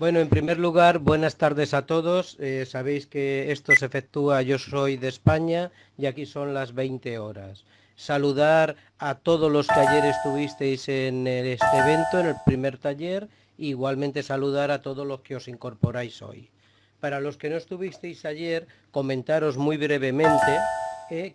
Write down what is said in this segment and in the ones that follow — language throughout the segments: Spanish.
Bueno, en primer lugar, buenas tardes a todos. Sabéis que esto se efectúa, yo soy de España y aquí son las 20 horas. Saludar a todos los que ayer estuvisteis en este evento, en el primer taller, e igualmente saludar a todos los que os incorporáis hoy. Para los que no estuvisteis ayer, comentaros muy brevemente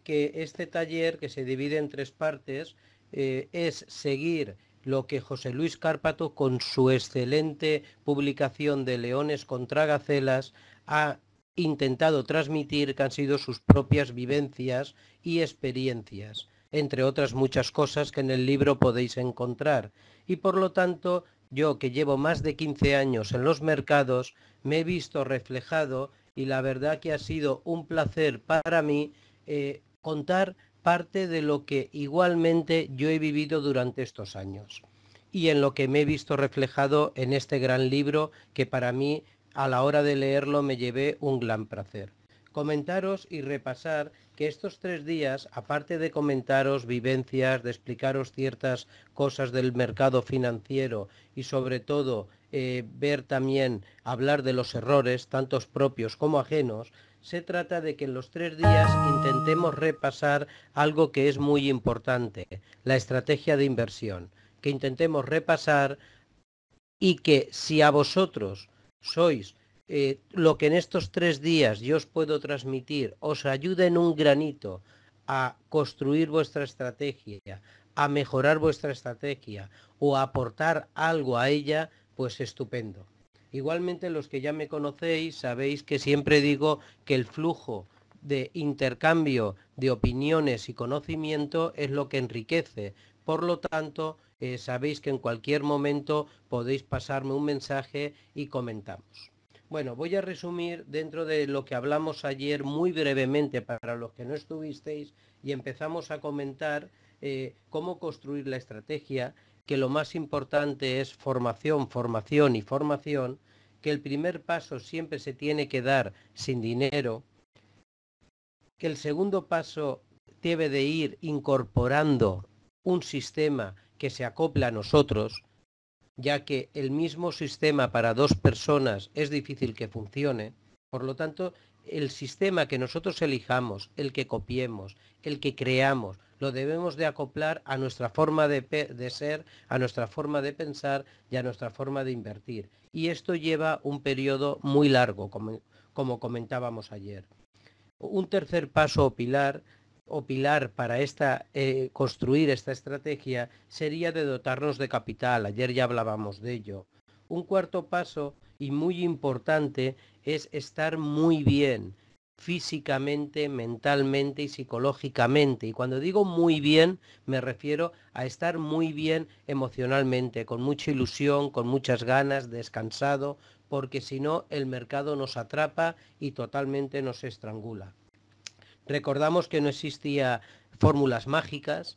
que este taller, que se divide en tres partes, es seguir lo que José Luis Cárpato, con su excelente publicación de Leones contra Gacelas, ha intentado transmitir, que han sido sus propias vivencias y experiencias, entre otras muchas cosas que en el libro podéis encontrar. Y por lo tanto, yo, que llevo más de 15 años en los mercados, me he visto reflejado, y la verdad que ha sido un placer para mí contar parte de lo que igualmente yo he vivido durante estos años y en lo que me he visto reflejado en este gran libro que para mí, a la hora de leerlo, me llevé un gran placer. Comentaros y repasar que estos 3 días, aparte de comentaros vivencias, de explicaros ciertas cosas del mercado financiero y sobre todo ver también, hablar de los errores, tantos propios como ajenos, se trata de que en los 3 días intentemos repasar algo que es muy importante, la estrategia de inversión, que intentemos repasar y que si a vosotros sois lo que en estos 3 días yo os puedo transmitir, os ayuda en un granito a construir vuestra estrategia, a mejorar vuestra estrategia o a aportar algo a ella, pues estupendo. Igualmente los que ya me conocéis sabéis que siempre digo que el flujo de intercambio de opiniones y conocimiento es lo que enriquece. Por lo tanto, sabéis que en cualquier momento podéis pasarme un mensaje y comentamos. Bueno, voy a resumir dentro de lo que hablamos ayer muy brevemente para los que no estuvisteis y empezamos a comentar cómo construir la estrategia, que lo más importante es formación, formación y formación, que el primer paso siempre se tiene que dar sin dinero, que el segundo paso debe de ir incorporando un sistema que se acople a nosotros, ya que el mismo sistema para dos personas es difícil que funcione. Por lo tanto, el sistema que nosotros elijamos, el que copiemos, el que creamos, lo debemos de acoplar a nuestra forma de ser, a nuestra forma de pensar y a nuestra forma de invertir. Y esto lleva un periodo muy largo, como comentábamos ayer. Un tercer paso o pilar para construir esta estrategia sería de dotarnos de capital. Ayer ya hablábamos de ello. Un cuarto paso y muy importante es estar muy bien físicamente, mentalmente y psicológicamente. Y cuando digo muy bien, me refiero a estar muy bien emocionalmente, con mucha ilusión, con muchas ganas, descansado, porque si no el mercado nos atrapa y totalmente nos estrangula. Recordamos que no existía fórmulas mágicas,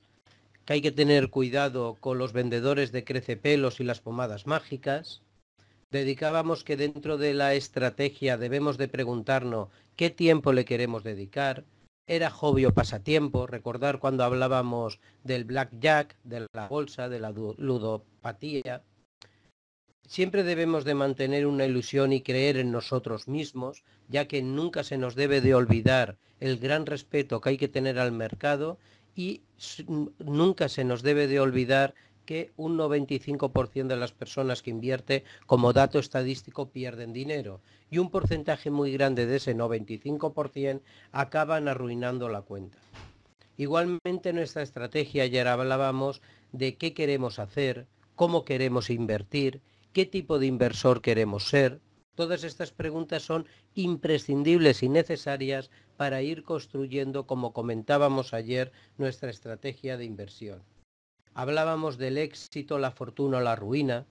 que hay que tener cuidado con los vendedores de crecepelos y las pomadas mágicas. Dedicábamos que dentro de la estrategia debemos de preguntarnos qué tiempo le queremos dedicar. Era hobby o pasatiempo. Recordar cuando hablábamos del blackjack, de la bolsa, de la ludopatía. Siempre debemos de mantener una ilusión y creer en nosotros mismos, ya que nunca se nos debe de olvidar el gran respeto que hay que tener al mercado y nunca se nos debe de olvidar que un 95% de las personas que invierte como dato estadístico pierden dinero y un porcentaje muy grande de ese 95% acaban arruinando la cuenta. Igualmente nuestra estrategia, ayer hablábamos de qué queremos hacer, cómo queremos invertir, qué tipo de inversor queremos ser. Todas estas preguntas son imprescindibles y necesarias para ir construyendo, como comentábamos ayer, nuestra estrategia de inversión. Hablábamos del éxito, la fortuna o la ruina.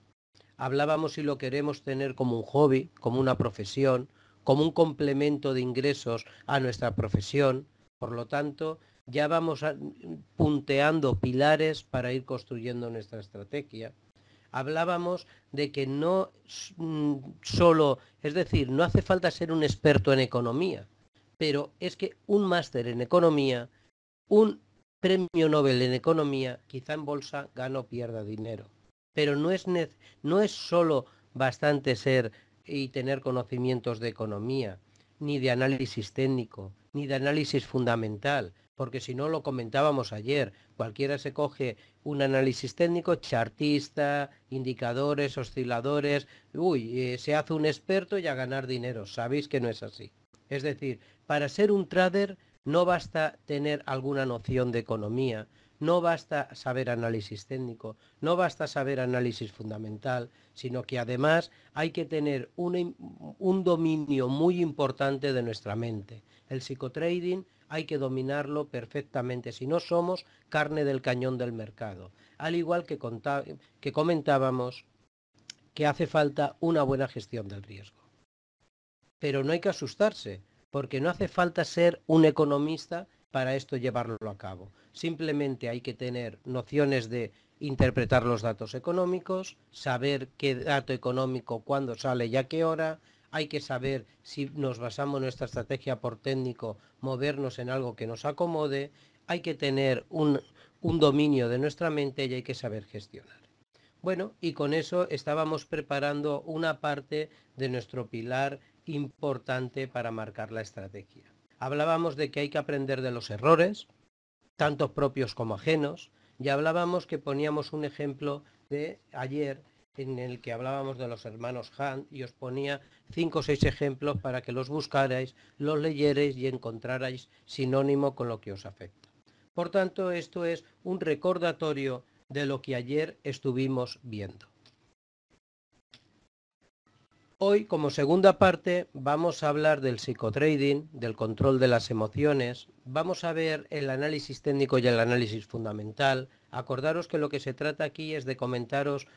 Hablábamos si lo queremos tener como un hobby, como una profesión, como un complemento de ingresos a nuestra profesión. Por lo tanto, ya vamos punteando pilares para ir construyendo nuestra estrategia. Hablábamos de que no solo, es decir, no hace falta ser un experto en economía, pero es que un máster en economía, un premio Nobel en economía, quizá en bolsa gana o pierda dinero. Pero no es solo bastante ser y tener conocimientos de economía, ni de análisis técnico, ni de análisis fundamental, porque si no, lo comentábamos ayer, cualquiera se coge un análisis técnico, chartista, indicadores, osciladores, se hace un experto y a ganar dinero. Sabéis que no es así. Es decir, para ser un trader no basta tener alguna noción de economía, no basta saber análisis técnico, no basta saber análisis fundamental, sino que además hay que tener un dominio muy importante de nuestra mente. El psicotrading hay que dominarlo perfectamente, si no somos carne del cañón del mercado. Al igual que comentábamos que hace falta una buena gestión del riesgo. Pero no hay que asustarse, porque no hace falta ser un economista para esto llevarlo a cabo. Simplemente hay que tener nociones de interpretar los datos económicos, saber qué dato económico, cuándo sale y a qué hora. Hay que saber, si nos basamos en nuestra estrategia por técnico, movernos en algo que nos acomode. Hay que tener un dominio de nuestra mente y hay que saber gestionar. Bueno, y con eso estábamos preparando una parte de nuestro pilar importante para marcar la estrategia. Hablábamos de que hay que aprender de los errores, tanto propios como ajenos, y hablábamos que poníamos un ejemplo de ayer en el que hablábamos de los hermanos Hunt y os ponía 5 o 6 ejemplos para que los buscarais, los leyerais y encontrarais sinónimo con lo que os afecta. Por tanto, esto es un recordatorio de lo que ayer estuvimos viendo. Hoy, como segunda parte, vamos a hablar del psicotrading, del control de las emociones. Vamos a ver el análisis técnico y el análisis fundamental. Acordaros que lo que se trata aquí es de comentaros,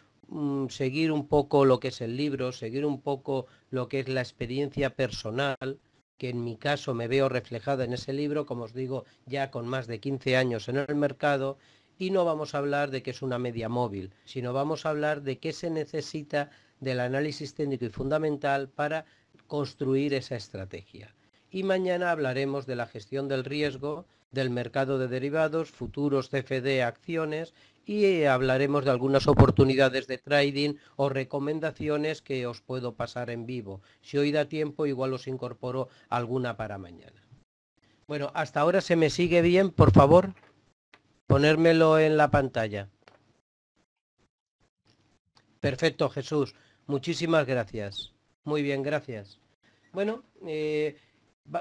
seguir un poco lo que es el libro, seguir un poco lo que es la experiencia personal, que en mi caso me veo reflejada en ese libro, como os digo, ya con más de 15 años en el mercado. Y no vamos a hablar de que es una media móvil, sino vamos a hablar de qué se necesita del análisis técnico y fundamental para construir esa estrategia. Y mañana hablaremos de la gestión del riesgo, del mercado de derivados, futuros, CFD, acciones, y hablaremos de algunas oportunidades de trading o recomendaciones que os puedo pasar en vivo. Si hoy da tiempo, igual os incorporo alguna para mañana. Bueno, hasta ahora se me sigue bien, por favor, ponérmelo en la pantalla. Perfecto, Jesús. Muchísimas gracias. Muy bien, gracias. Bueno,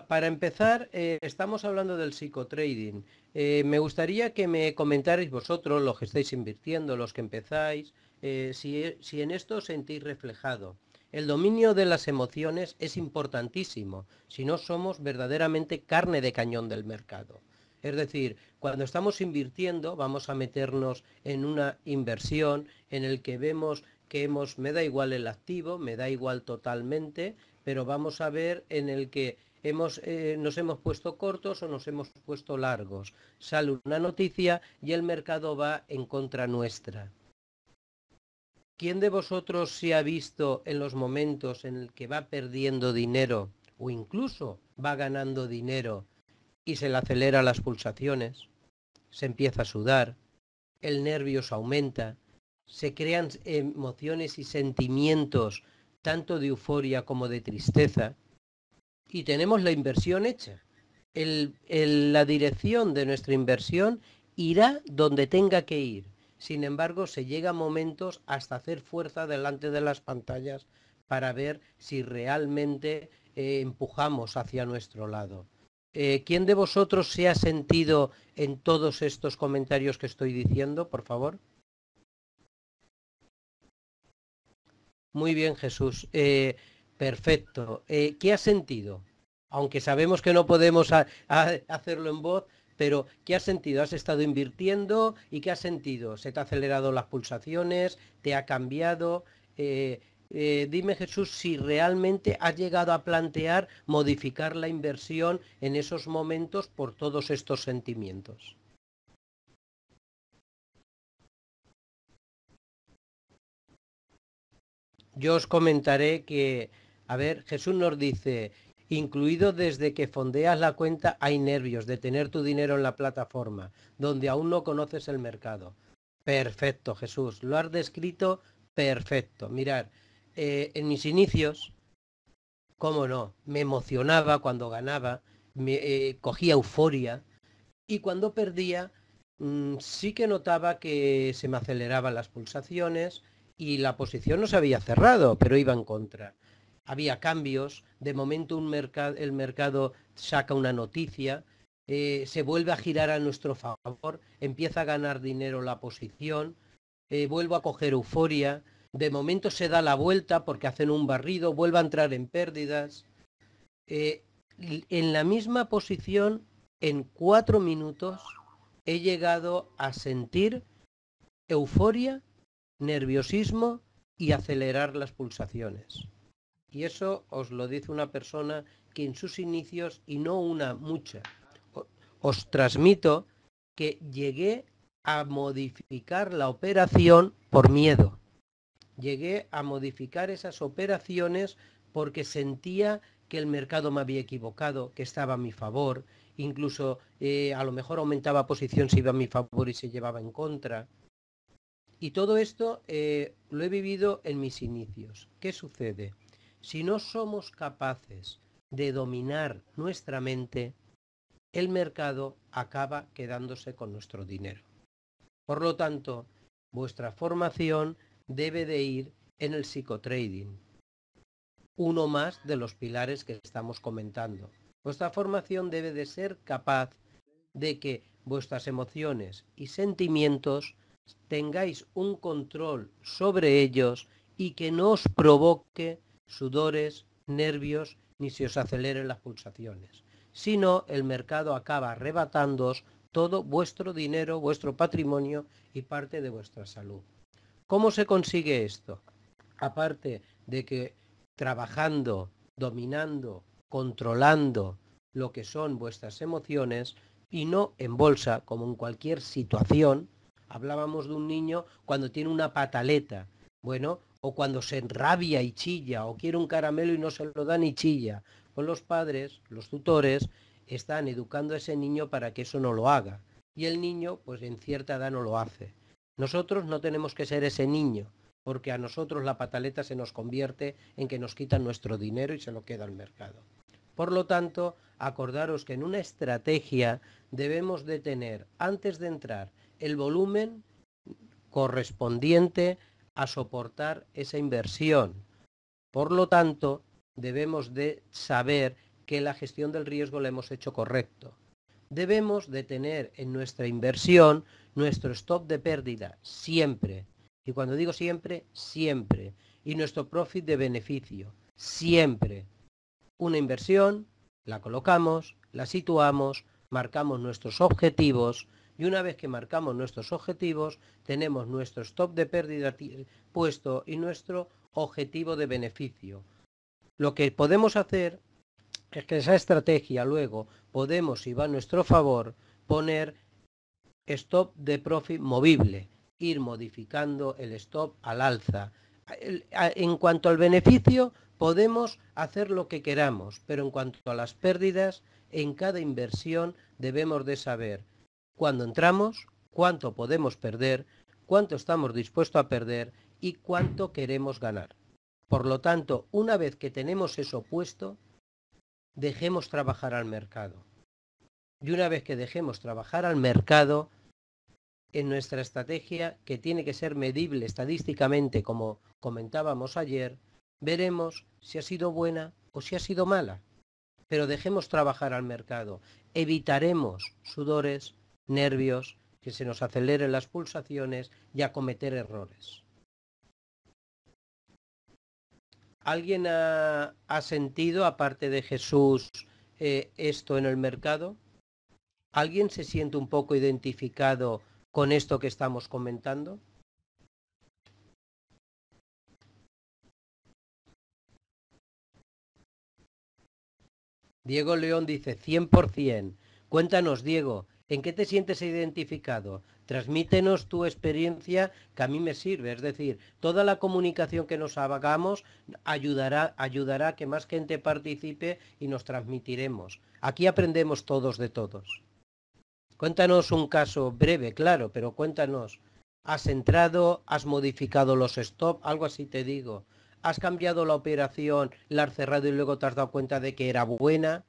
para empezar, estamos hablando del psicotrading. Me gustaría que me comentarais vosotros, los que estáis invirtiendo, los que empezáis, si en esto os sentís reflejado. El dominio de las emociones es importantísimo, si no somos verdaderamente carne de cañón del mercado. Es decir, cuando estamos invirtiendo, vamos a meternos en una inversión en el que vemos que me da igual el activo, me da igual totalmente, pero vamos a ver en el que nos hemos puesto cortos o nos hemos puesto largos. Sale una noticia y el mercado va en contra nuestra. ¿Quién de vosotros se ha visto en los momentos en el que va perdiendo dinero o incluso va ganando dinero y se le acelera las pulsaciones, se empieza a sudar, el nervio se aumenta, se crean emociones y sentimientos tanto de euforia como de tristeza y tenemos la inversión hecha? La dirección de nuestra inversión irá donde tenga que ir. Sin embargo, se llega a momentos hasta hacer fuerza delante de las pantallas para ver si realmente empujamos hacia nuestro lado. ¿Quién de vosotros se ha sentido en todos estos comentarios que estoy diciendo, por favor? Muy bien, Jesús. Perfecto. ¿Qué has sentido? Aunque sabemos que no podemos hacerlo en voz, pero ¿qué has sentido? ¿Has estado invirtiendo? ¿Y qué has sentido? ¿Se te ha acelerado las pulsaciones? ¿Te ha cambiado? Dime, Jesús, si realmente has llegado a plantear modificar la inversión en esos momentos por todos estos sentimientos. Yo os comentaré que, a ver, Jesús nos dice, incluido desde que fondeas la cuenta hay nervios de tener tu dinero en la plataforma, donde aún no conoces el mercado. Perfecto, Jesús, lo has descrito perfecto. Mirad, en mis inicios cómo no, me emocionaba cuando ganaba, cogía euforia y cuando perdía sí que notaba que se me aceleraban las pulsaciones y la posición no se había cerrado, pero iba en contra. Había cambios, de momento el mercado saca una noticia, se vuelve a girar a nuestro favor, empieza a ganar dinero la posición, vuelvo a coger euforia, de momento se da la vuelta porque hacen un barrido, vuelve a entrar en pérdidas. Eh, en la misma posición, en 4 minutos, he llegado a sentir euforia, nerviosismo y acelerar las pulsaciones. Y eso os lo dice una persona que en sus inicios, y no una, mucha, os transmito que llegué a modificar la operación por miedo. Llegué a modificar esas operaciones porque sentía que el mercado me había equivocado, que estaba a mi favor, incluso a lo mejor aumentaba posición si iba a mi favor y se llevaba en contra. Y todo esto lo he vivido en mis inicios. ¿Qué sucede? Si no somos capaces de dominar nuestra mente, el mercado acaba quedándose con nuestro dinero. Por lo tanto, vuestra formación debe de ir en el psicotrading. Uno más de los pilares que estamos comentando. Vuestra formación debe de ser capaz de que vuestras emociones y sentimientos tengáis un control sobre ellos y que no os provoque sudores, nervios, ni se os aceleren las pulsaciones. Si no, el mercado acaba arrebatándoos todo vuestro dinero, vuestro patrimonio y parte de vuestra salud. ¿Cómo se consigue esto? Aparte de que trabajando, dominando, controlando lo que son vuestras emociones y no en bolsa, como en cualquier situación. Hablábamos de un niño cuando tiene una pataleta, bueno, o cuando se enrabia y chilla, o quiere un caramelo y no se lo dan y chilla. Pues los padres, los tutores, están educando a ese niño para que eso no lo haga. Y el niño, pues en cierta edad no lo hace. Nosotros no tenemos que ser ese niño, porque a nosotros la pataleta se nos convierte en que nos quitan nuestro dinero y se lo queda al mercado. Por lo tanto, acordaros que en una estrategia debemos de tener, antes de entrar, el volumen correspondiente a soportar esa inversión. Por lo tanto, debemos de saber que la gestión del riesgo la hemos hecho correcto. Debemos de tener en nuestra inversión nuestro stop de pérdida siempre. Y cuando digo siempre, siempre. Y nuestro profit de beneficio, siempre. Una inversión, la colocamos, la situamos, marcamos nuestros objetivos y una vez que marcamos nuestros objetivos, tenemos nuestro stop de pérdida puesto y nuestro objetivo de beneficio. Lo que podemos hacer es que esa estrategia luego podemos, si va a nuestro favor, poner stop de profit movible, ir modificando el stop al alza. En cuanto al beneficio, podemos hacer lo que queramos, pero en cuanto a las pérdidas, en cada inversión debemos de saber cuándo entramos, cuánto podemos perder, cuánto estamos dispuestos a perder y cuánto queremos ganar. Por lo tanto, una vez que tenemos eso puesto, dejemos trabajar al mercado. Y una vez que dejemos trabajar al mercado, en nuestra estrategia, que tiene que ser medible estadísticamente, como comentábamos ayer, veremos si ha sido buena o si ha sido mala. Pero dejemos trabajar al mercado. Evitaremos sudores, nervios, que se nos aceleren las pulsaciones y a cometer errores. ¿Alguien ha sentido, aparte de Jesús, esto en el mercado? ¿Alguien se siente un poco identificado con esto que estamos comentando? Diego León dice 100%. Cuéntanos, Diego, ¿en qué te sientes identificado? Transmítenos tu experiencia, que a mí me sirve. Es decir, toda la comunicación que nos hagamos ayudará a que más gente participe y nos transmitiremos. Aquí aprendemos todos de todos. Cuéntanos un caso breve, claro, pero cuéntanos. ¿Has entrado? ¿Has modificado los stop? Algo así te digo. ¿Has cambiado la operación, la has cerrado y luego te has dado cuenta de que era buena?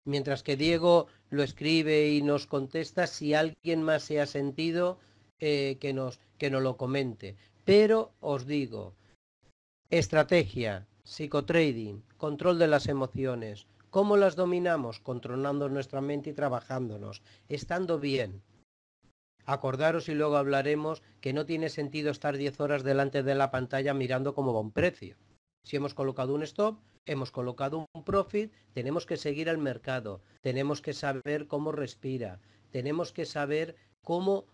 Mientras que Diego lo escribe y nos contesta, si alguien más se ha sentido, que nos lo comente. Pero os digo, estrategia, psicotrading, control de las emociones. ¿Cómo las dominamos? Controlando nuestra mente y trabajándonos, estando bien. Acordaros y luego hablaremos que no tiene sentido estar 10 horas delante de la pantalla mirando cómo va un precio. Si hemos colocado un stop, hemos colocado un profit, tenemos que seguir al mercado, tenemos que saber cómo respira, tenemos que saber cómo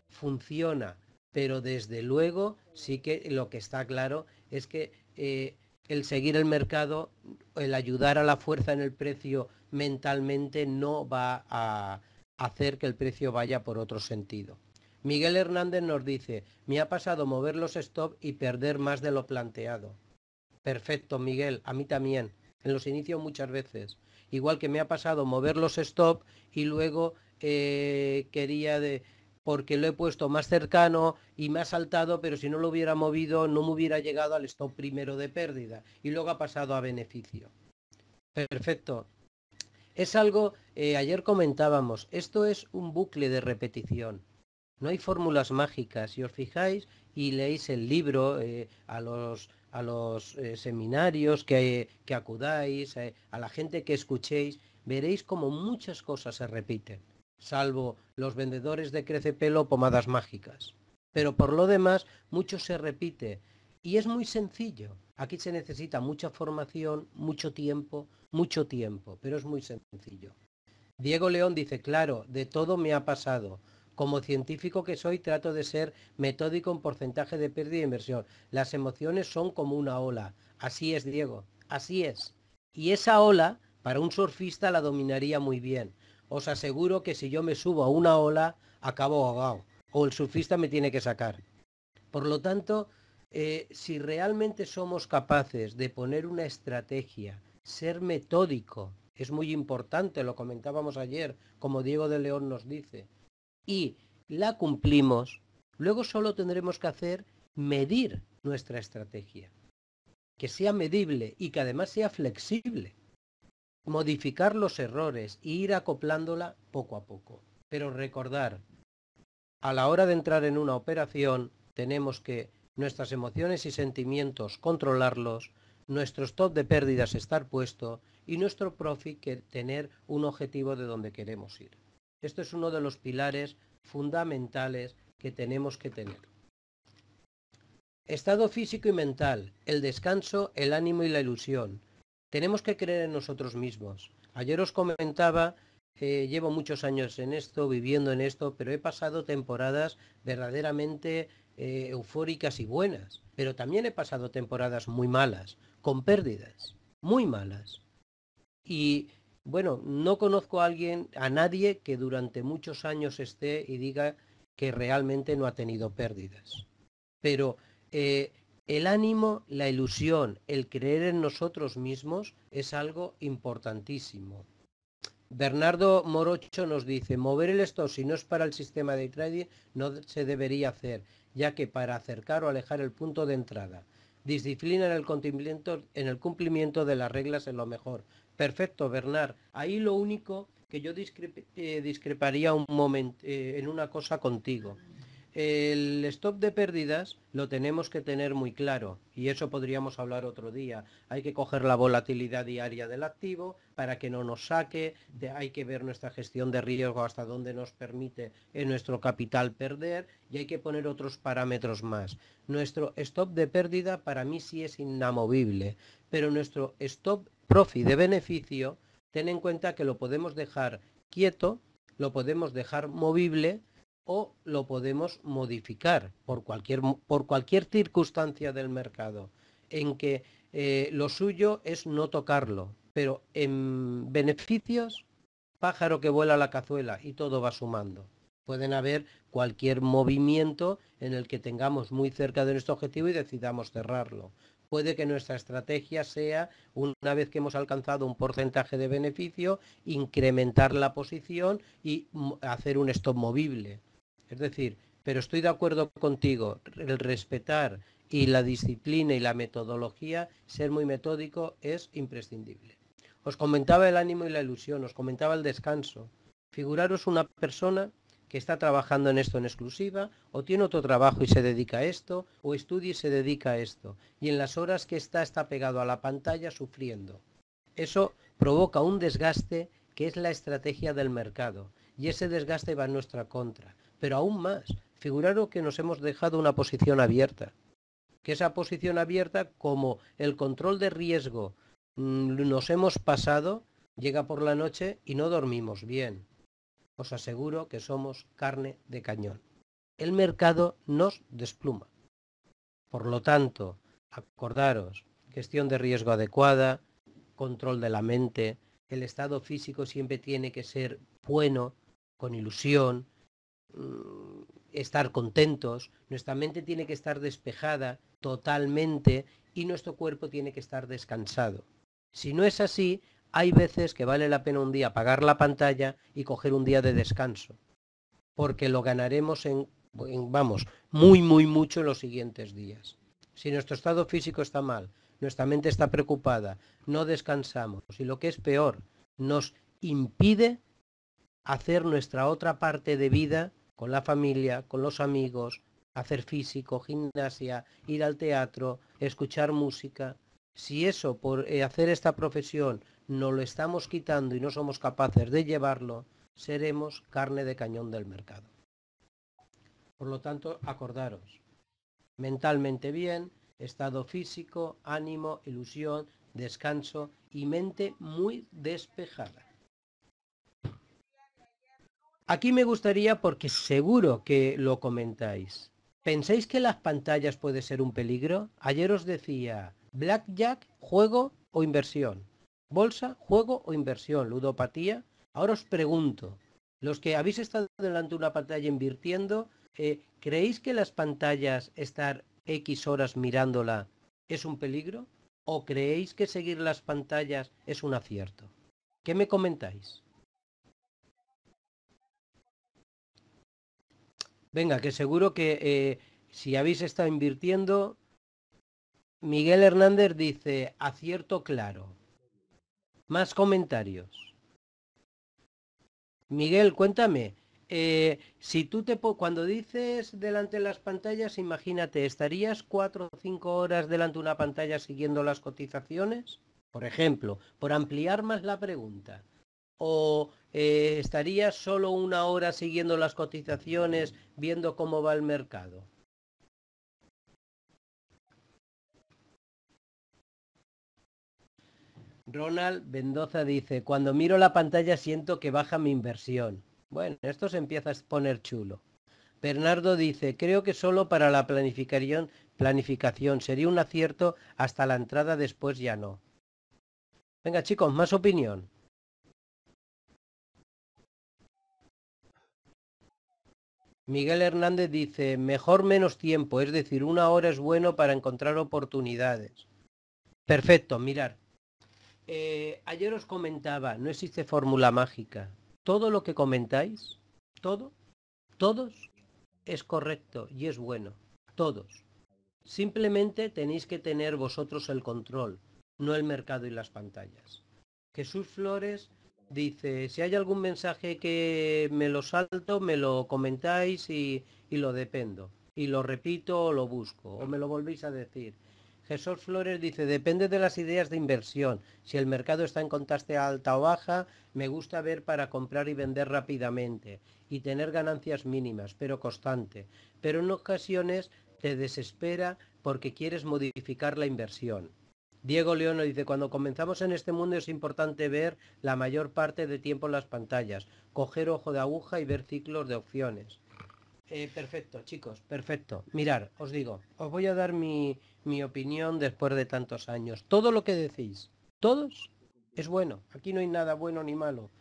funciona. Pero desde luego sí que lo que está claro es que el seguir el mercado, el ayudar a la fuerza en el precio mentalmente no va a hacer que el precio vaya por otro sentido. Miguel Hernández nos dice, me ha pasado mover los stop y perder más de lo planteado. Perfecto, Miguel, a mí también. En los inicios muchas veces. Igual que me ha pasado mover los stop y luego porque lo he puesto más cercano y me ha saltado, pero si no lo hubiera movido no me hubiera llegado al stop primero de pérdida y luego ha pasado a beneficio. Perfecto. Es algo, ayer comentábamos, esto es un bucle de repetición. No hay fórmulas mágicas. Si os fijáis y leéis el libro, a los seminarios que acudáis, a la gente que escuchéis, veréis como muchas cosas se repiten, salvo los vendedores de crecepelo pomadas mágicas. Pero por lo demás, mucho se repite. Y es muy sencillo. Aquí se necesita mucha formación, mucho tiempo, pero es muy sencillo. Diego León dice, claro, de todo me ha pasado. Como científico que soy, trato de ser metódico en porcentaje de pérdida de inversión. Las emociones son como una ola. Así es, Diego, así es. Y esa ola, para un surfista, la dominaría muy bien. Os aseguro que si yo me subo a una ola, acabo ahogado. O el surfista me tiene que sacar. Por lo tanto, si realmente somos capaces de poner una estrategia, ser metódico, es muy importante, lo comentábamos ayer, como Diego de León nos dice, y la cumplimos, luego solo tendremos que hacer medir nuestra estrategia, que sea medible y que además sea flexible, modificar los errores e ir acoplándola poco a poco. Pero recordar, a la hora de entrar en una operación, tenemos que nuestras emociones y sentimientos controlarlos, nuestro stop de pérdidas estar puesto y nuestro profit que tener un objetivo de donde queremos ir. Esto es uno de los pilares fundamentales que tenemos que tener. Estado físico y mental, el descanso, el ánimo y la ilusión. Tenemos que creer en nosotros mismos. Ayer os comentaba, llevo muchos años en esto, viviendo en esto, pero he pasado temporadas verdaderamente eufóricas y buenas. Pero también he pasado temporadas muy malas, con pérdidas, muy malas. Y bueno, no conozco a nadie que durante muchos años esté y diga que realmente no ha tenido pérdidas. Pero el ánimo, la ilusión, el creer en nosotros mismos es algo importantísimo. Bernardo Morocho nos dice, mover el stop si no es para el sistema de trading no se debería hacer, ya que para acercar o alejar el punto de entrada. Disciplina en el cumplimiento de las reglas es lo mejor. Perfecto, Bernard. Ahí lo único que yo discreparía un momento en una cosa contigo. El stop de pérdidas lo tenemos que tener muy claro y eso podríamos hablar otro día. Hay que coger la volatilidad diaria del activo para que no nos saque, hay que ver nuestra gestión de riesgo hasta dónde nos permite en nuestro capital perder y hay que poner otros parámetros más. Nuestro stop de pérdida para mí sí es inamovible, pero nuestro stop profit de beneficio, ten en cuenta que lo podemos dejar quieto, lo podemos dejar movible o lo podemos modificar por cualquier circunstancia del mercado, en que lo suyo es no tocarlo, pero en beneficios, pájaro que vuela la cazuela y todo va sumando. Pueden haber cualquier movimiento en el que tengamos muy cerca de nuestro objetivo y decidamos cerrarlo. Puede que nuestra estrategia sea, una vez que hemos alcanzado un porcentaje de beneficio, incrementar la posición y hacer un stop movible. Es decir, pero estoy de acuerdo contigo, el respetar y la disciplina y la metodología, ser muy metódico es imprescindible. Os comentaba el ánimo y la ilusión, os comentaba el descanso. Figuraros una persona que está trabajando en esto en exclusiva, o tiene otro trabajo y se dedica a esto, o estudia y se dedica a esto, y en las horas que está pegado a la pantalla sufriendo. Eso provoca un desgaste que es la estrategia del mercado, y ese desgaste va en nuestra contra. Pero aún más, figuraros que nos hemos dejado una posición abierta, que esa posición abierta, como el control de riesgo nos hemos pasado, llega por la noche y no dormimos bien. Os aseguro que somos carne de cañón. El mercado nos despluma. Por lo tanto, acordaros, gestión de riesgo adecuada, control de la mente, el estado físico siempre tiene que ser bueno, con ilusión, estar contentos, nuestra mente tiene que estar despejada totalmente y nuestro cuerpo tiene que estar descansado. Si no es así, hay veces que vale la pena un día apagar la pantalla y coger un día de descanso, porque lo ganaremos vamos, muy mucho en los siguientes días. Si nuestro estado físico está mal, nuestra mente está preocupada, no descansamos y lo que es peor, nos impide hacer nuestra otra parte de vida con la familia, con los amigos, hacer físico, gimnasia, ir al teatro, escuchar música. Si eso por hacer esta profesión nos lo estamos quitando y no somos capaces de llevarlo, seremos carne de cañón del mercado. Por lo tanto, acordaros, mentalmente bien, estado físico, ánimo, ilusión, descanso y mente muy despejada. Aquí me gustaría, porque seguro que lo comentáis, ¿pensáis que las pantallas puede ser un peligro? Ayer os decía, blackjack, juego o inversión. Bolsa, juego o inversión. Ludopatía. Ahora os pregunto, los que habéis estado delante de una pantalla invirtiendo, ¿creéis que las pantallas, estar X horas mirándola, es un peligro? ¿O creéis que seguir las pantallas es un acierto? ¿Qué me comentáis? Venga, que seguro que si habéis estado invirtiendo, Miguel Hernández dice, acierto claro. Más comentarios. Miguel, cuéntame, si tú cuando dices delante de las pantallas, imagínate, ¿estarías 4 o 5 horas delante de una pantalla siguiendo las cotizaciones? Por ejemplo, por ampliar más la pregunta. ¿O estarías solo 1 hora siguiendo las cotizaciones, viendo cómo va el mercado? Ronald Mendoza dice, cuando miro la pantalla siento que baja mi inversión. Bueno, esto se empieza a poner chulo. Bernardo dice, creo que solo para la planificación sería un acierto hasta la entrada, después ya no. Venga chicos, más opinión. Miguel Hernández dice, mejor menos tiempo, es decir, 1 hora es bueno para encontrar oportunidades. Perfecto, mirar. Ayer os comentaba, no existe fórmula mágica. Todo lo que comentáis, todos, es correcto y es bueno. Todos. Simplemente tenéis que tener vosotros el control, no el mercado y las pantallas. Jesús Flores dice, si hay algún mensaje que me lo salto, me lo comentáis y lo dependo. Y lo repito o lo busco, o me lo volvéis a decir. Jesús Flores dice, depende de las ideas de inversión. Si el mercado está en contraste alta o baja, me gusta ver para comprar y vender rápidamente y tener ganancias mínimas, pero constante. Pero en ocasiones te desespera porque quieres modificar la inversión. Diego León dice, cuando comenzamos en este mundo es importante ver la mayor parte de tiempo en las pantallas, coger ojo de aguja y ver ciclos de opciones. Perfecto, chicos, perfecto. Mirar, os digo, os voy a dar mi opinión después de tantos años. Todo lo que decís, todos, es bueno. Aquí no hay nada bueno ni malo.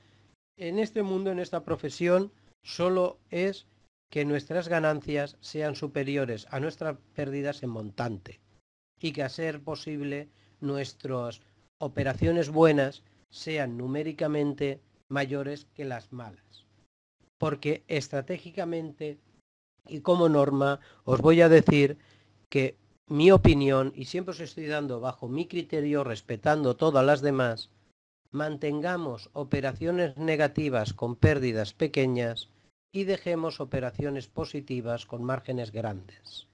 En este mundo, en esta profesión, solo es que nuestras ganancias sean superiores a nuestras pérdidas en montante. Y que a ser posible, nuestras operaciones buenas sean numéricamente mayores que las malas. Porque estratégicamente Y como norma os voy a decir que mi opinión, y siempre os estoy dando bajo mi criterio, respetando todas las demás, mantengamos operaciones negativas con pérdidas pequeñas y dejemos operaciones positivas con márgenes grandes.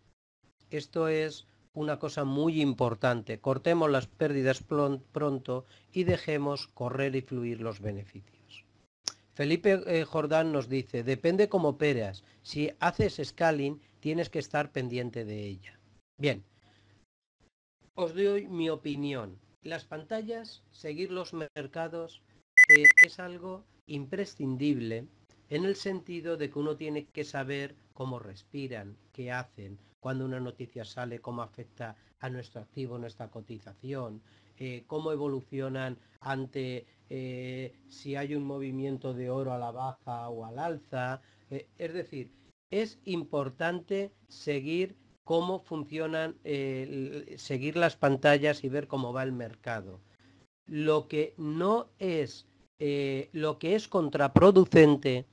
Esto es una cosa muy importante. Cortemos las pérdidas pronto y dejemos correr y fluir los beneficios. Felipe Jordán nos dice, depende cómo operas. Si haces scaling, tienes que estar pendiente de ella. Bien, os doy mi opinión. Las pantallas, seguir los mercados, es algo imprescindible en el sentido de que uno tiene que saber cómo respiran, qué hacen, cuando una noticia sale, cómo afecta a nuestro activo, nuestra cotización, cómo evolucionan ante si hay un movimiento de oro a la baja o al alza. Es decir, es importante seguir cómo funcionan, seguir las pantallas y ver cómo va el mercado. Lo que no es, lo que es contraproducente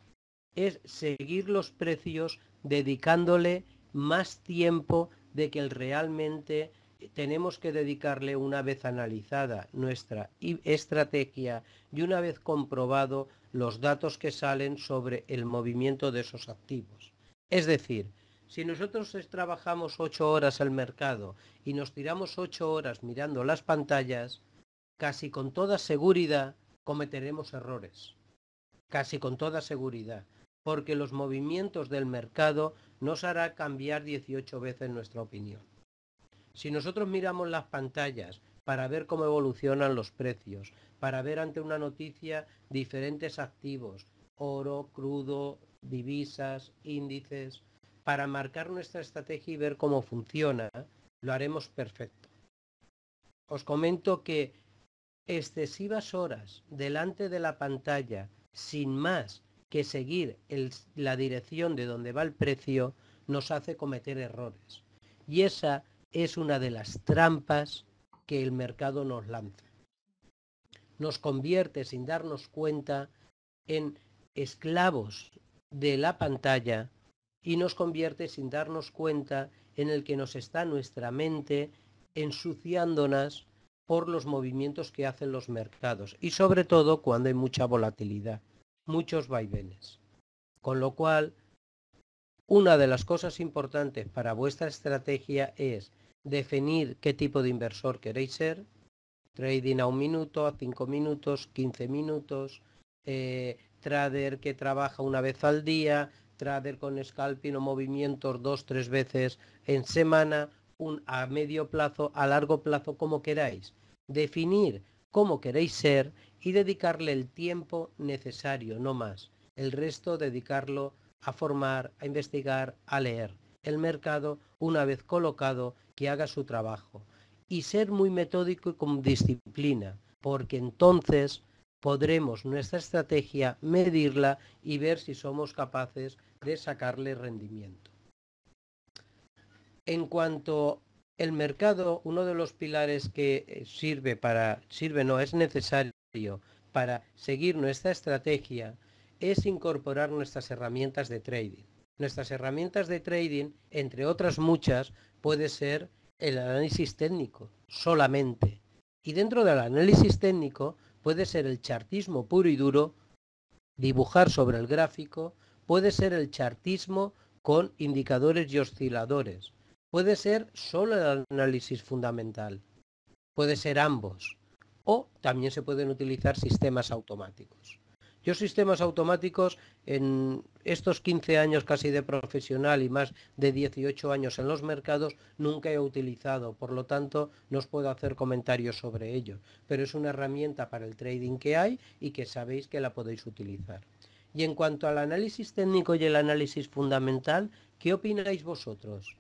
es seguir los precios dedicándole más tiempo de que realmente tenemos que dedicarle una vez analizada nuestra estrategia y una vez comprobado los datos que salen sobre el movimiento de esos activos. Es decir, si nosotros trabajamos 8 horas el mercado y nos tiramos 8 horas mirando las pantallas, casi con toda seguridad cometeremos errores. Casi con toda seguridad. Porque los movimientos del mercado nos hará cambiar 18 veces nuestra opinión. Si nosotros miramos las pantallas para ver cómo evolucionan los precios, para ver ante una noticia diferentes activos, oro, crudo, divisas, índices, para marcar nuestra estrategia y ver cómo funciona, lo haremos perfecto. Os comento que excesivas horas delante de la pantalla, sin más que seguir la dirección de donde va el precio, nos hace cometer errores. Y esa es una de las trampas que el mercado nos lanza. Nos convierte, sin darnos cuenta, en esclavos de la pantalla y nos convierte, sin darnos cuenta, en el que nos está nuestra mente ensuciándonos por los movimientos que hacen los mercados y sobre todo cuando hay mucha volatilidad, muchos vaivenes. Con lo cual, una de las cosas importantes para vuestra estrategia es definir qué tipo de inversor queréis ser, trading a 1 minuto, a 5 minutos, 15 minutos, trader que trabaja una vez al día, trader con scalping o movimientos 2-3 veces en semana, a medio plazo, a largo plazo, como queráis. Definir cómo queréis ser y dedicarle el tiempo necesario, no más. El resto dedicarlo a formar, a investigar, a leer el mercado una vez colocado, que haga su trabajo. Y ser muy metódico y con disciplina, porque entonces podremos nuestra estrategia medirla y ver si somos capaces de sacarle rendimiento. En cuanto al mercado, uno de los pilares que es necesario para seguir nuestra estrategia es incorporar nuestras herramientas de trading. Nuestras herramientas de trading, entre otras muchas, puede ser el análisis técnico solamente. Y dentro del análisis técnico puede ser el chartismo puro y duro, dibujar sobre el gráfico, puede ser el chartismo con indicadores y osciladores, puede ser solo el análisis fundamental, puede ser ambos, o también se pueden utilizar sistemas automáticos. Yo sistemas automáticos en estos 15 años casi de profesional y más de 18 años en los mercados nunca he utilizado, por lo tanto no os puedo hacer comentarios sobre ello, pero es una herramienta para el trading que hay y que sabéis que la podéis utilizar. Y en cuanto al análisis técnico y el análisis fundamental, ¿qué opináis vosotros?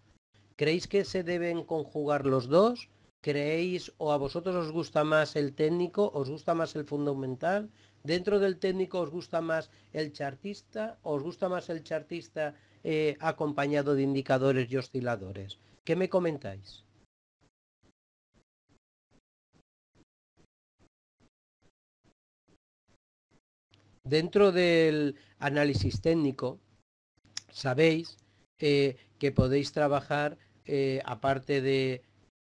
¿Creéis que se deben conjugar los dos? ¿Creéis o a vosotros os gusta más el técnico, os gusta más el fundamental? ¿Dentro del técnico os gusta más el chartista o os gusta más el chartista acompañado de indicadores y osciladores? ¿Qué me comentáis? Dentro del análisis técnico, sabéis que podéis trabajar, aparte de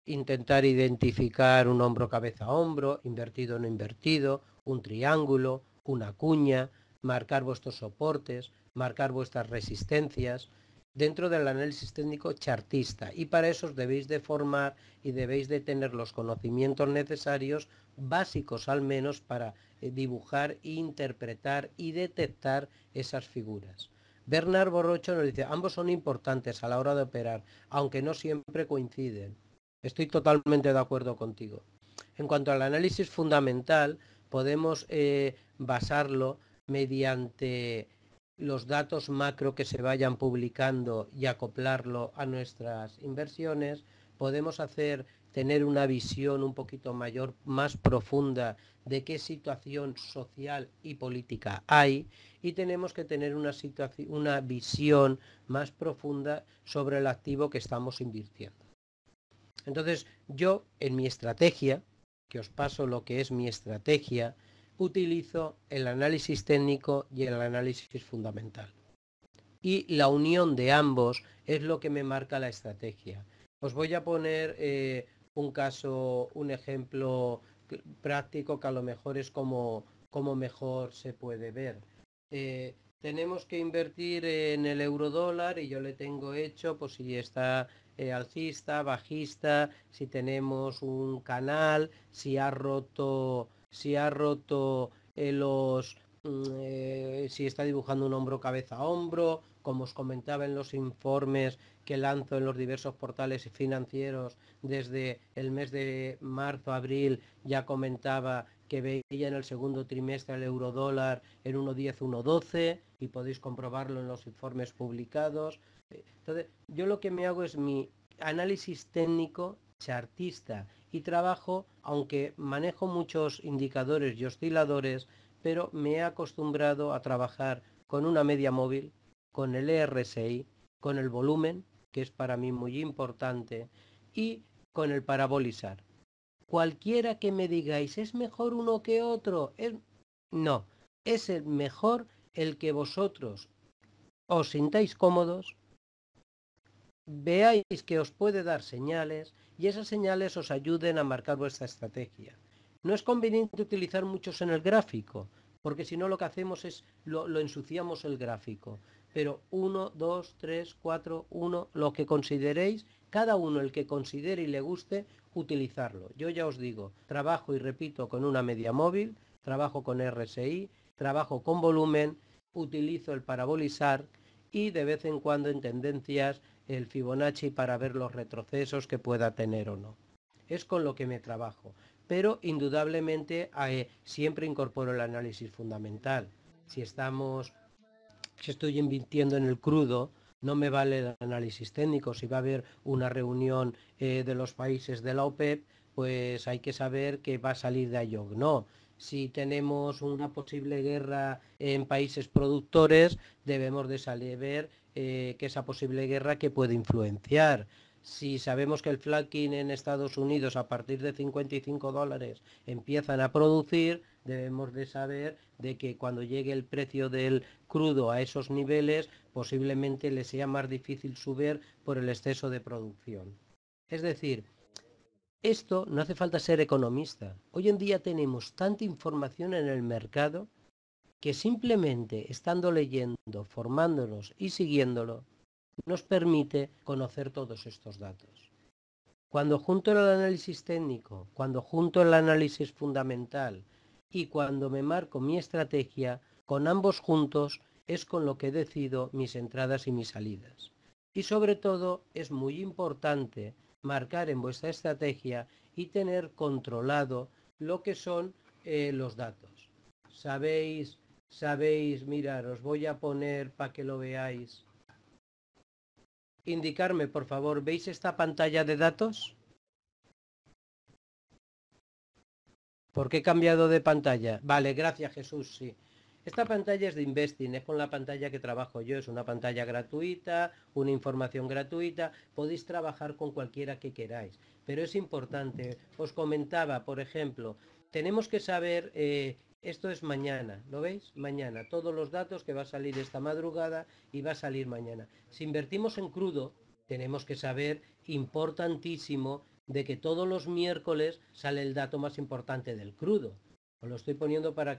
intentar identificar un hombro cabeza a hombro, invertido o no invertido, un triángulo, una cuña, marcar vuestros soportes, marcar vuestras resistencias, dentro del análisis técnico chartista. Y para eso os debéis de formar y debéis de tener los conocimientos necesarios, básicos al menos, para dibujar, interpretar y detectar esas figuras. Bernard Borrocho nos dice, ambos son importantes a la hora de operar, aunque no siempre coinciden. Estoy totalmente de acuerdo contigo. En cuanto al análisis fundamental, podemos basarlo mediante los datos macro que se vayan publicando y acoplarlo a nuestras inversiones. Podemos tener una visión un poquito mayor, más profunda de qué situación social y política hay, y tenemos que tener una visión más profunda sobre el activo que estamos invirtiendo. Entonces, yo en mi estrategia, que os paso lo que es mi estrategia, utilizo el análisis técnico y el análisis fundamental. Y la unión de ambos es lo que me marca la estrategia. Os voy a poner un caso, un ejemplo práctico que a lo mejor es como mejor se puede ver. Tenemos que invertir en el eurodólar y yo le tengo hecho, pues si está alcista, bajista, si tenemos un canal, si ha roto si está dibujando un hombro cabeza a hombro, como os comentaba en los informes que lanzo en los diversos portales financieros desde el mes de marzo, abril, ya comentaba que veía en el segundo trimestre el eurodólar en 1,10, 1,12 y podéis comprobarlo en los informes publicados. Entonces, yo lo que me hago es mi análisis técnico chartista y trabajo, aunque manejo muchos indicadores y osciladores, pero me he acostumbrado a trabajar con una media móvil, con el RSI, con el volumen, que es para mí muy importante, y con el parabolizar. Cualquiera que me digáis, ¿es mejor uno que otro? No, es el mejor el que vosotros os sintáis cómodos, veáis que os puede dar señales y esas señales os ayuden a marcar vuestra estrategia. No es conveniente utilizar muchos en el gráfico, porque si no lo que hacemos es lo ensuciamos el gráfico. Pero 1, 2, 3, 4, 1, lo que consideréis, cada uno el que considere y le guste, utilizarlo. Yo ya os digo, trabajo y repito con una media móvil, trabajo con RSI, trabajo con volumen, utilizo el parabolizar y de vez en cuando en tendencias el Fibonacci para ver los retrocesos que pueda tener o no. Es con lo que me trabajo, pero indudablemente siempre incorporo el análisis fundamental. Si estoy invirtiendo en el crudo, no me vale el análisis técnico. Si va a haber una reunión de los países de la OPEP, pues hay que saber que va a salir de ahí o no. Si tenemos una posible guerra en países productores, debemos de saber que esa posible guerra que puede influenciar. Si sabemos que el fracking en Estados Unidos a partir de $55 empiezan a producir, debemos de saber de que cuando llegue el precio del crudo a esos niveles, posiblemente le sea más difícil subir por el exceso de producción. Es decir, esto no hace falta ser economista. Hoy en día tenemos tanta información en el mercado que simplemente estando leyendo, formándonos y siguiéndolo, nos permite conocer todos estos datos. Cuando junto el análisis técnico, cuando junto el análisis fundamental y cuando me marco mi estrategia, con ambos juntos es con lo que decido mis entradas y mis salidas. Y sobre todo es muy importante marcar en vuestra estrategia y tener controlado lo que son los datos. Sabéis, mirar, os voy a poner para que lo veáis. Indicarme, por favor, ¿veis esta pantalla de datos? ¿Por qué he cambiado de pantalla? Vale, gracias Jesús, sí. Esta pantalla es de Investing, es con la pantalla que trabajo yo, es una pantalla gratuita, una información gratuita, podéis trabajar con cualquiera que queráis, pero es importante. Os comentaba, por ejemplo, tenemos que saber Esto es mañana, ¿lo veis? Mañana, todos los datos que va a salir esta madrugada y va a salir mañana. Si invertimos en crudo, tenemos que saber, importantísimo, de que todos los miércoles sale el dato más importante del crudo. Os lo estoy poniendo para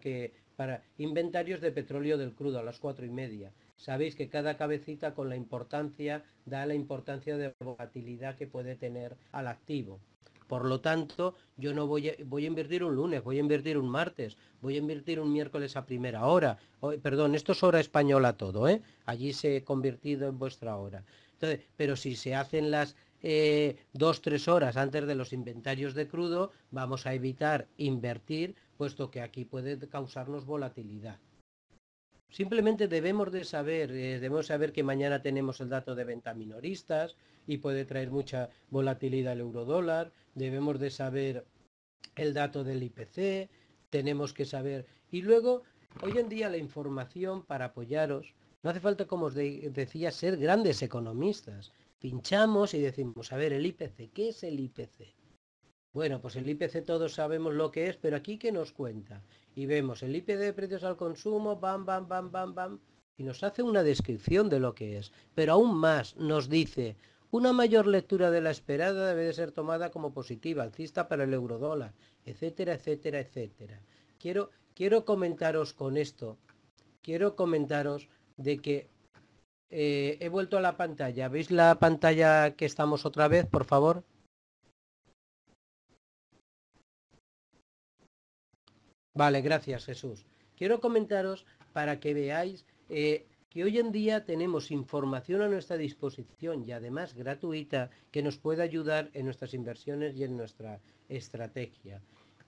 inventarios de petróleo del crudo a las 4:30. Sabéis que cada cabecita con la importancia da la importancia de volatilidad que puede tener al activo. Por lo tanto, yo no voy a invertir un lunes, voy a invertir un martes, voy a invertir un miércoles a primera hora. Perdón, esto es hora española todo, ¿eh? Allí se ha convertido en vuestra hora. Entonces, pero si se hacen las 2-3 horas antes de los inventarios de crudo, vamos a evitar invertir, puesto que aquí puede causarnos volatilidad. Simplemente debemos saber que mañana tenemos el dato de venta minoristas y puede traer mucha volatilidad el eurodólar. Debemos de saber el dato del IPC, tenemos que saber. Y luego, hoy en día la información para apoyaros, no hace falta, como os decía, ser grandes economistas. Pinchamos y decimos, a ver, el IPC, ¿qué es el IPC? Bueno, pues el IPC todos sabemos lo que es, pero aquí ¿qué nos cuenta? Y vemos el IPC de precios al consumo, bam, bam, bam, bam, bam, y nos hace una descripción de lo que es. Pero aún más nos dice, una mayor lectura de la esperada debe de ser tomada como positiva, alcista para el eurodólar, etcétera, etcétera, etcétera. Quiero comentaros con esto, quiero comentaros de que he vuelto a la pantalla. ¿Veis la pantalla que estamos otra vez, por favor? Vale, gracias Jesús. Quiero comentaros para que veáis que hoy en día tenemos información a nuestra disposición y además gratuita que nos puede ayudar en nuestras inversiones y en nuestra estrategia.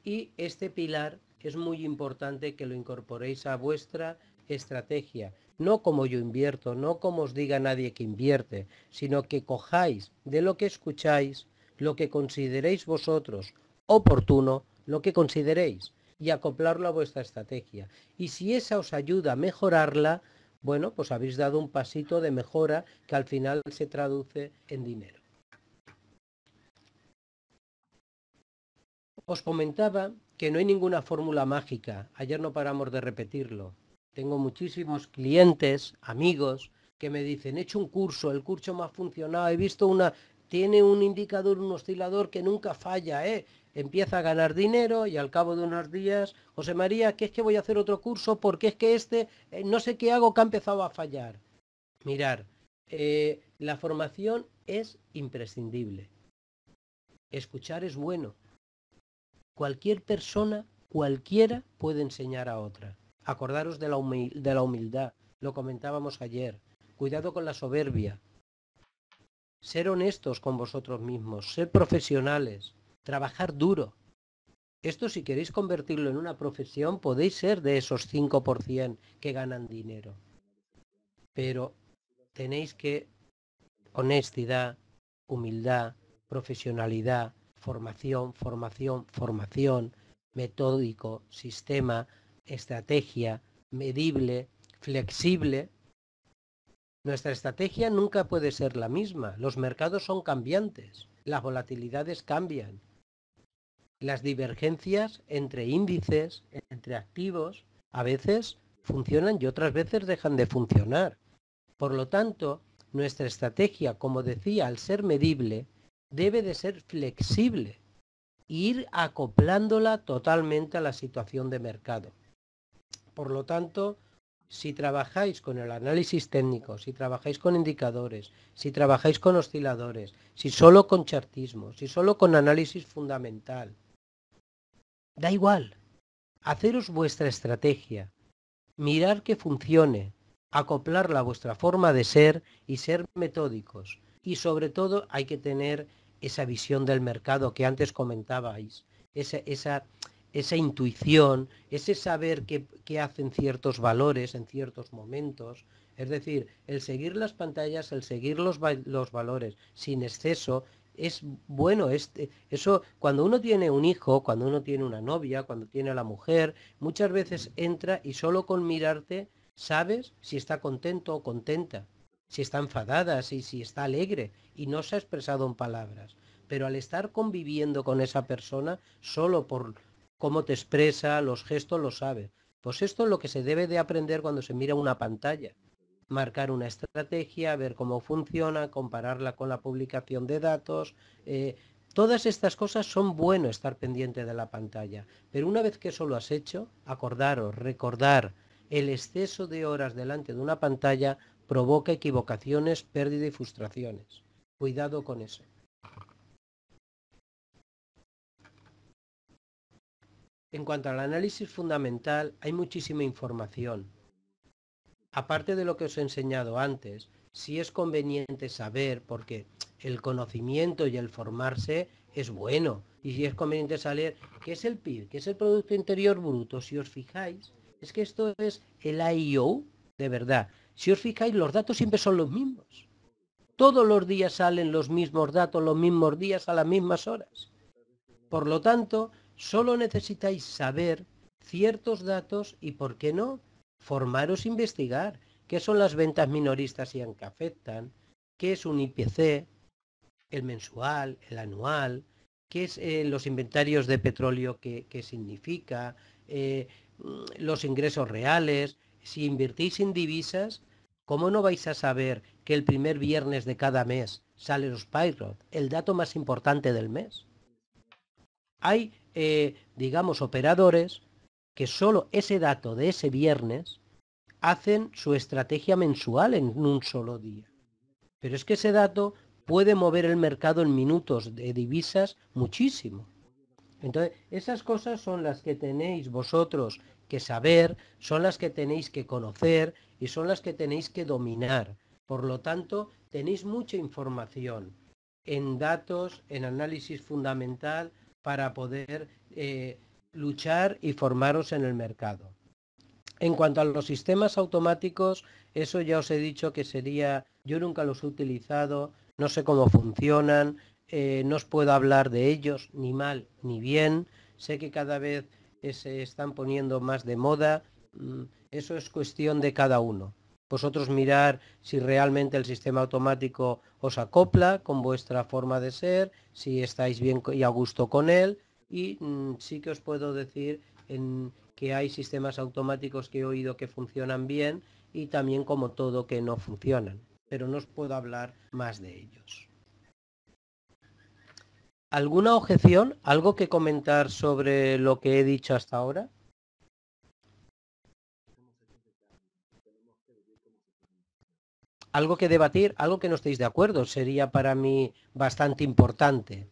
Y este pilar es muy importante que lo incorporéis a vuestra estrategia. No como yo invierto, no como os diga nadie que invierte, sino que cojáis de lo que escucháis, lo que consideréis vosotros oportuno, lo que consideréis y acoplarlo a vuestra estrategia. Y si esa os ayuda a mejorarla, bueno, pues habéis dado un pasito de mejora que al final se traduce en dinero. Os comentaba que no hay ninguna fórmula mágica. Ayer no paramos de repetirlo. Tengo muchísimos clientes, amigos, que me dicen, he hecho un curso, el curso me ha funcionado, he visto tiene un indicador, un oscilador que nunca falla, ¿eh? Empieza a ganar dinero y al cabo de unos días, José María, ¿qué es que voy a hacer otro curso? Porque es que no sé qué hago, que ha empezado a fallar. Mirar, la formación es imprescindible. Escuchar es bueno. Cualquier persona, cualquiera, puede enseñar a otra. Acordaros de la humildad, lo comentábamos ayer. Cuidado con la soberbia. Ser honestos con vosotros mismos, ser profesionales, trabajar duro. Esto, si queréis convertirlo en una profesión, podéis ser de esos 5% que ganan dinero. Pero tenéis que honestidad, humildad, profesionalidad, formación, formación, formación, metódico, sistema, estrategia, medible, flexible. Nuestra estrategia nunca puede ser la misma. Los mercados son cambiantes, las volatilidades cambian. Las divergencias entre índices, entre activos, a veces funcionan y otras veces dejan de funcionar. Por lo tanto, nuestra estrategia, como decía, al ser medible, debe de ser flexible e ir acoplándola totalmente a la situación de mercado. Por lo tanto, si trabajáis con el análisis técnico, si trabajáis con indicadores, si trabajáis con osciladores, si solo con chartismo, si solo con análisis fundamental, da igual. Haceros vuestra estrategia, mirar que funcione, acoplarla a vuestra forma de ser y ser metódicos. Y sobre todo hay que tener esa visión del mercado que antes comentabais, esa intuición, ese saber qué hacen ciertos valores en ciertos momentos. Es decir, el seguir las pantallas, el seguir los valores sin exceso, es bueno. Eso, cuando uno tiene un hijo, cuando uno tiene una novia, cuando tiene a la mujer, muchas veces entra y solo con mirarte sabes si está contento o contenta, si está enfadada, si está alegre, y no se ha expresado en palabras. Pero al estar conviviendo con esa persona, solo cómo te expresa, los gestos, lo sabe. Pues esto es lo que se debe de aprender cuando se mira una pantalla. Marcar una estrategia, ver cómo funciona, compararla con la publicación de datos. Todas estas cosas son bueno estar pendiente de la pantalla. Pero una vez que eso lo has hecho, acordaros, recordar, el exceso de horas delante de una pantalla provoca equivocaciones, pérdida y frustraciones. Cuidado con eso. En cuanto al análisis fundamental, hay muchísima información. Aparte de lo que os he enseñado antes, sí es conveniente saber, porque el conocimiento y el formarse es bueno, y si es conveniente saber qué es el PIB, qué es el Producto Interior Bruto. Si os fijáis, es que esto es el IO, de verdad. Si os fijáis, los datos siempre son los mismos. Todos los días salen los mismos datos, los mismos días, a las mismas horas. Por lo tanto, solo necesitáis saber ciertos datos y, ¿por qué no?, formaros e investigar qué son las ventas minoristas y en qué afectan, qué es un IPC, el mensual, el anual, qué es los inventarios de petróleo, qué significa, los ingresos reales. Si invertís en divisas, ¿cómo no vais a saber que el primer viernes de cada mes sale los payroll, el dato más importante del mes? Hay, digamos, operadores que solo ese dato de ese viernes hacen su estrategia mensual en un solo día. Pero es que ese dato puede mover el mercado en minutos de divisas muchísimo. Entonces, esas cosas son las que tenéis vosotros que saber, son las que tenéis que conocer y son las que tenéis que dominar. Por lo tanto, tenéis mucha información en datos, en análisis fundamental, para poder luchar y formaros en el mercado. En cuanto a los sistemas automáticos, eso ya os he dicho que sería, yo nunca los he utilizado, no sé cómo funcionan, no os puedo hablar de ellos, ni mal ni bien. Sé que cada vez se están poniendo más de moda. Eso es cuestión de cada uno. Vosotros mirar si realmente el sistema automático os acopla con vuestra forma de ser, si estáis bien y a gusto con él. Y sí que os puedo decir que hay sistemas automáticos que he oído que funcionan bien y también, como todo, que no funcionan. Pero no os puedo hablar más de ellos. ¿Alguna objeción? ¿Algo que comentar sobre lo que he dicho hasta ahora? Algo que debatir, algo que no estéis de acuerdo, sería para mí bastante importante.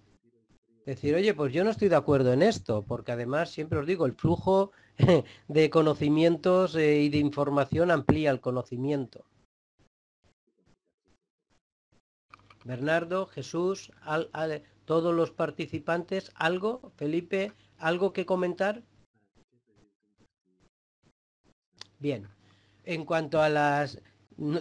Decir, oye, pues yo no estoy de acuerdo en esto, porque además siempre os digo, el flujo de conocimientos y de información amplía el conocimiento. Bernardo, Jesús, todos los participantes, ¿algo? Felipe, ¿algo que comentar? Bien. En cuanto a las...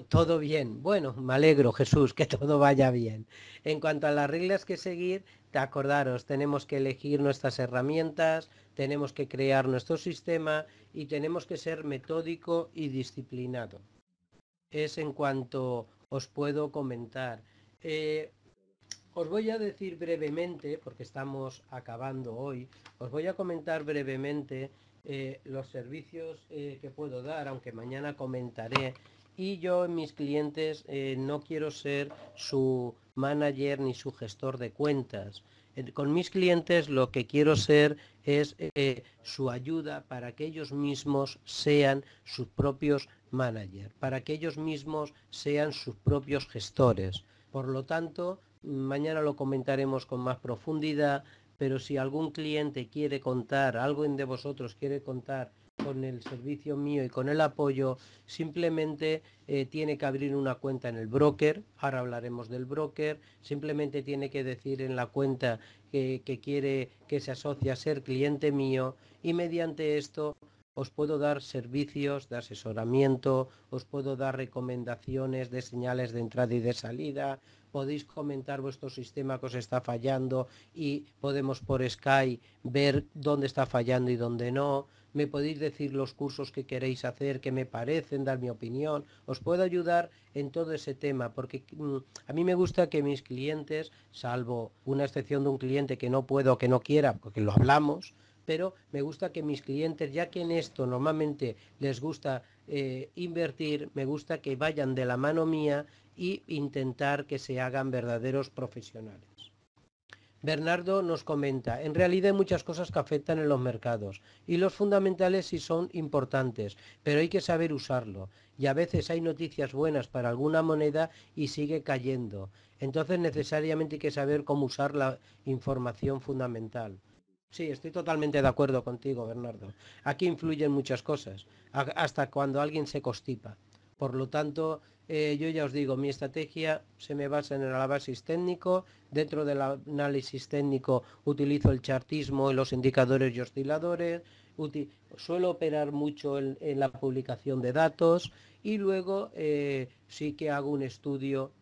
todo bien. Bueno, me alegro, Jesús, que todo vaya bien. En cuanto a las reglas que seguir, te acordaros, tenemos que elegir nuestras herramientas, tenemos que crear nuestro sistema y tenemos que ser metódico y disciplinado. Es en cuanto os puedo comentar. Os voy a decir brevemente, porque estamos acabando hoy, os voy a comentar brevemente los servicios que puedo dar, aunque mañana comentaré. Y yo en mis clientes no quiero ser su manager ni su gestor de cuentas. Con mis clientes lo que quiero ser es su ayuda para que ellos mismos sean sus propios managers, para que ellos mismos sean sus propios gestores. Por lo tanto, mañana lo comentaremos con más profundidad, pero si algún cliente quiere contar, alguien de vosotros quiere contar con el servicio mío y con el apoyo, simplemente tiene que abrir una cuenta en el broker. Ahora hablaremos del broker. Simplemente tiene que decir en la cuenta que quiere que se asocie a ser cliente mío, y mediante esto os puedo dar servicios de asesoramiento, os puedo dar recomendaciones de señales de entrada y de salida, podéis comentar vuestro sistema que os está fallando y podemos por Skype ver dónde está fallando y dónde no. Me podéis decir los cursos que queréis hacer, que me parecen, dar mi opinión. Os puedo ayudar en todo ese tema, porque a mí me gusta que mis clientes, salvo una excepción de un cliente que no puedo o que no quiera, porque lo hablamos, pero me gusta que mis clientes, ya que en esto normalmente les gusta invertir, me gusta que vayan de la mano mía y intentar que se hagan verdaderos profesionales. Bernardo nos comenta, en realidad hay muchas cosas que afectan en los mercados y los fundamentales sí son importantes, pero hay que saber usarlo y a veces hay noticias buenas para alguna moneda y sigue cayendo. Entonces necesariamente hay que saber cómo usar la información fundamental. Sí, estoy totalmente de acuerdo contigo, Bernardo. Aquí influyen muchas cosas, hasta cuando alguien se constipa. Por lo tanto, yo ya os digo, mi estrategia se me basa en el análisis técnico. Dentro del análisis técnico utilizo el chartismo y los indicadores y osciladores. Suelo operar mucho en la publicación de datos y luego sí que hago un estudio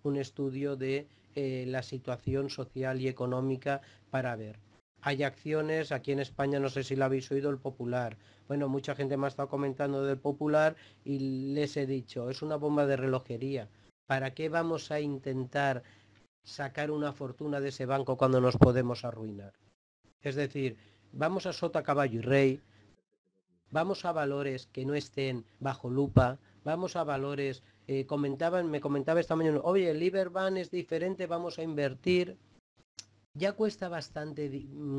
de la situación social y económica para ver. Hay acciones, aquí en España no sé si lo habéis oído, el Popular. Bueno, mucha gente me ha estado comentando del Popular y les he dicho, es una bomba de relojería. ¿Para qué vamos a intentar sacar una fortuna de ese banco cuando nos podemos arruinar? Es decir, vamos a sota, caballo y rey, vamos a valores que no estén bajo lupa, vamos a valores, me comentaba esta mañana, oye, el Liberbank es diferente, vamos a invertir. Ya cuesta bastante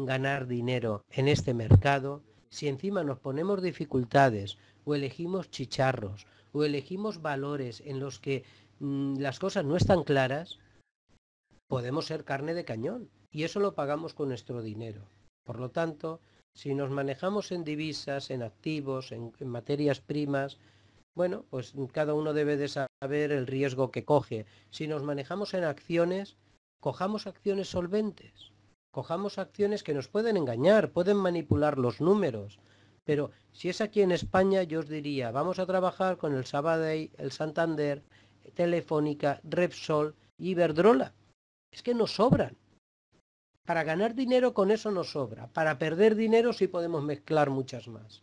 ganar dinero en este mercado. Si encima nos ponemos dificultades o elegimos chicharros o elegimos valores en los que las cosas no están claras, podemos ser carne de cañón y eso lo pagamos con nuestro dinero. Por lo tanto, si nos manejamos en divisas, en activos, en materias primas, bueno, pues cada uno debe de saber el riesgo que coge. Si nos manejamos en acciones, cojamos acciones solventes, cojamos acciones que nos pueden engañar, pueden manipular los números. Pero si es aquí en España, yo os diría, vamos a trabajar con el Sabadell, el Santander, Telefónica, Repsol y Iberdrola. Es que nos sobran. Para ganar dinero con eso nos sobra. Para perder dinero sí podemos mezclar muchas más.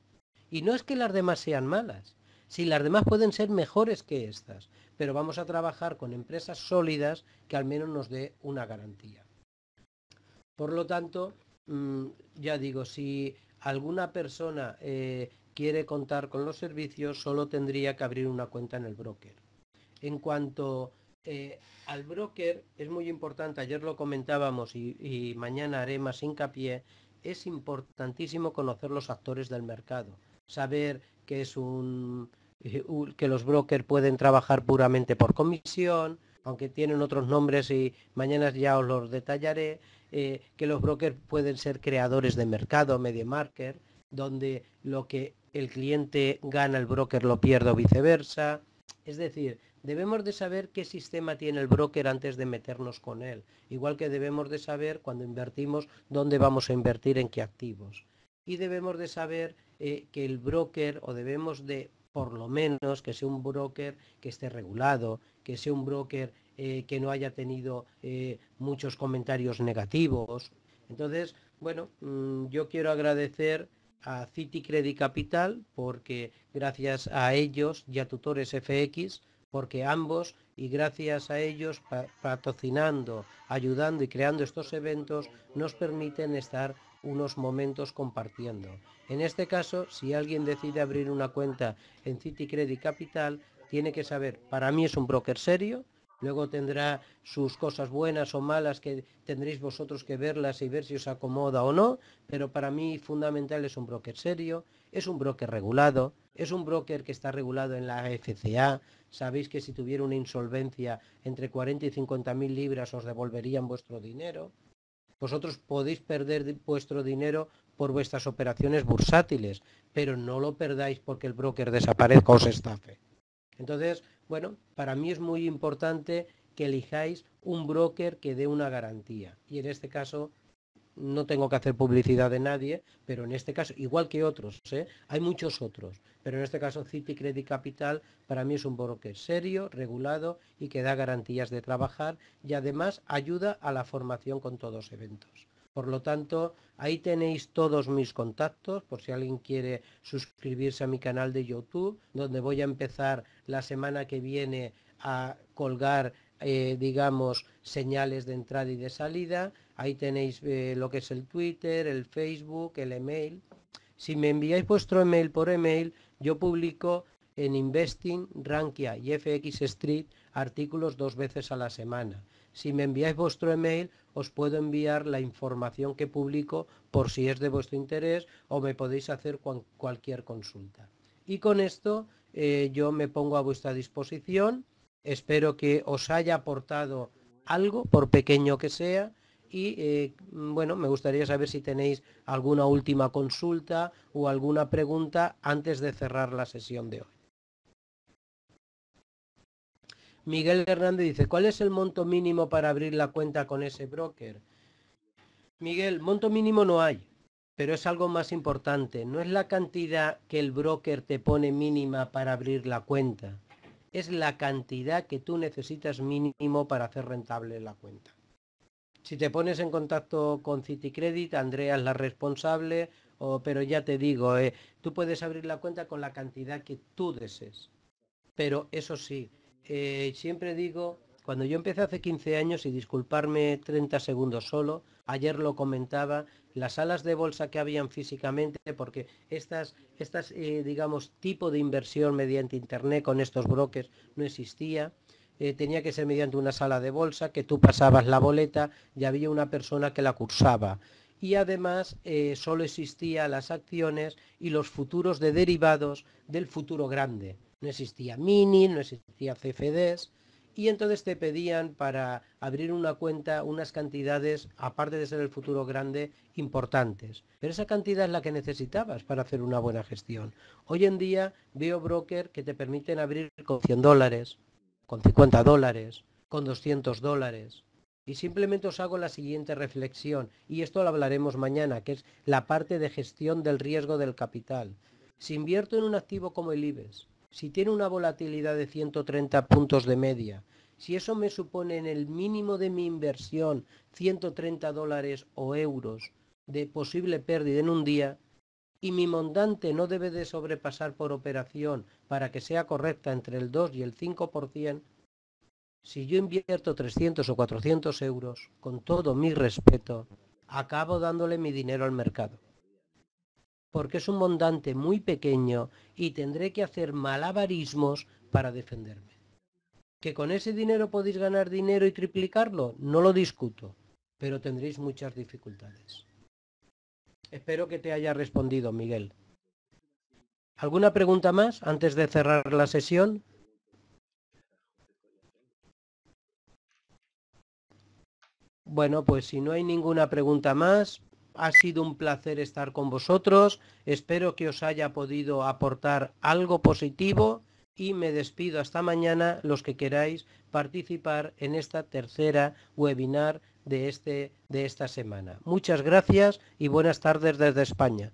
Y no es que las demás sean malas. Si las demás pueden ser mejores que estas. Pero vamos a trabajar con empresas sólidas que al menos nos dé una garantía. Por lo tanto, ya digo, si alguna persona quiere contar con los servicios, solo tendría que abrir una cuenta en el broker. En cuanto al broker, es muy importante, ayer lo comentábamos y mañana haré más hincapié, es importantísimo conocer los actores del mercado, saber que es que los brokers pueden trabajar puramente por comisión, aunque tienen otros nombres y mañana ya os los detallaré, que los brokers pueden ser creadores de mercado, media market, donde lo que el cliente gana el broker lo pierde o viceversa. Es decir, debemos de saber qué sistema tiene el broker antes de meternos con él. Igual que debemos de saber cuando invertimos dónde vamos a invertir, en qué activos. Y debemos de saber que el broker, o debemos de, por lo menos, que sea un broker que esté regulado, que sea un broker que no haya tenido muchos comentarios negativos. Entonces, bueno, yo quiero agradecer a Citi Credit Capital porque gracias a ellos y a Tutores FX, porque ambos y gracias a ellos patrocinando, ayudando y creando estos eventos nos permiten estar unos momentos compartiendo. En este caso, si alguien decide abrir una cuenta en Citi Credit Capital, tiene que saber, para mí es un broker serio, luego tendrá sus cosas buenas o malas que tendréis vosotros que verlas y ver si os acomoda o no, pero para mí fundamental es un broker serio, es un broker regulado, es un broker que está regulado en la FCA. Sabéis que si tuviera una insolvencia entre 40 y 50 mil libras os devolverían vuestro dinero. Vosotros podéis perder vuestro dinero por vuestras operaciones bursátiles, pero no lo perdáis porque el broker desaparezca o os estafe. Entonces, bueno, para mí es muy importante que elijáis un broker que dé una garantía. Y en este caso, no tengo que hacer publicidad de nadie, pero en este caso, igual que otros, hay muchos otros, pero en este caso Citi Credit Capital para mí es un broker serio, regulado y que da garantías de trabajar y además ayuda a la formación con todos los eventos. Por lo tanto, ahí tenéis todos mis contactos, por si alguien quiere suscribirse a mi canal de YouTube, donde voy a empezar la semana que viene a colgar, digamos, señales de entrada y de salida. Ahí tenéis lo que es el Twitter, el Facebook, el email. Si me enviáis vuestro email por email, yo publico en Investing, Rankia y FX Street artículos 2 veces a la semana. Si me enviáis vuestro email, os puedo enviar la información que publico por si es de vuestro interés o me podéis hacer cualquier consulta. Y con esto yo me pongo a vuestra disposición. Espero que os haya aportado algo, por pequeño que sea. Y bueno, me gustaría saber si tenéis alguna última consulta o alguna pregunta antes de cerrar la sesión de hoy. Miguel Hernández dice, ¿cuál es el monto mínimo para abrir la cuenta con ese broker? Miguel, monto mínimo no hay, pero es algo más importante. No es la cantidad que el broker te pone mínima para abrir la cuenta. Es la cantidad que tú necesitas mínimo para hacer rentable la cuenta. Si te pones en contacto con Citicredit, Andrea es la responsable, pero ya te digo, tú puedes abrir la cuenta con la cantidad que tú desees. Pero eso sí, siempre digo, cuando yo empecé hace 15 años, y disculparme 30 segundos solo, ayer lo comentaba, las salas de bolsa que habían físicamente, porque digamos, tipo de inversión mediante internet con estos brokers no existía. Tenía que ser mediante una sala de bolsa, que tú pasabas la boleta y había una persona que la cursaba. Y además solo existían las acciones y los futuros de derivados del futuro grande. No existía mini, no existía CFDs. Y entonces te pedían para abrir una cuenta unas cantidades, aparte de ser el futuro grande, importantes. Pero esa cantidad es la que necesitabas para hacer una buena gestión. Hoy en día veo brokers que te permiten abrir con $100, con $50, con $200. Y simplemente os hago la siguiente reflexión, y esto lo hablaremos mañana, que es la parte de gestión del riesgo del capital. Si invierto en un activo como el IBEX, si tiene una volatilidad de 130 puntos de media, si eso me supone en el mínimo de mi inversión $130 o euros de posible pérdida en un día, y mi montante no debe de sobrepasar por operación para que sea correcta entre el 2 y el 5%, si yo invierto 300 o 400 euros, con todo mi respeto, acabo dándole mi dinero al mercado. Porque es un montante muy pequeño y tendré que hacer malabarismos para defenderme. ¿Que con ese dinero podéis ganar dinero y triplicarlo? No lo discuto, pero tendréis muchas dificultades. Espero que te haya respondido, Miguel. ¿Alguna pregunta más antes de cerrar la sesión? Bueno, pues si no hay ninguna pregunta más, ha sido un placer estar con vosotros. Espero que os haya podido aportar algo positivo y me despido hasta mañana los que queráis participar en esta tercera webinar de esta semana. Muchas gracias y buenas tardes desde España.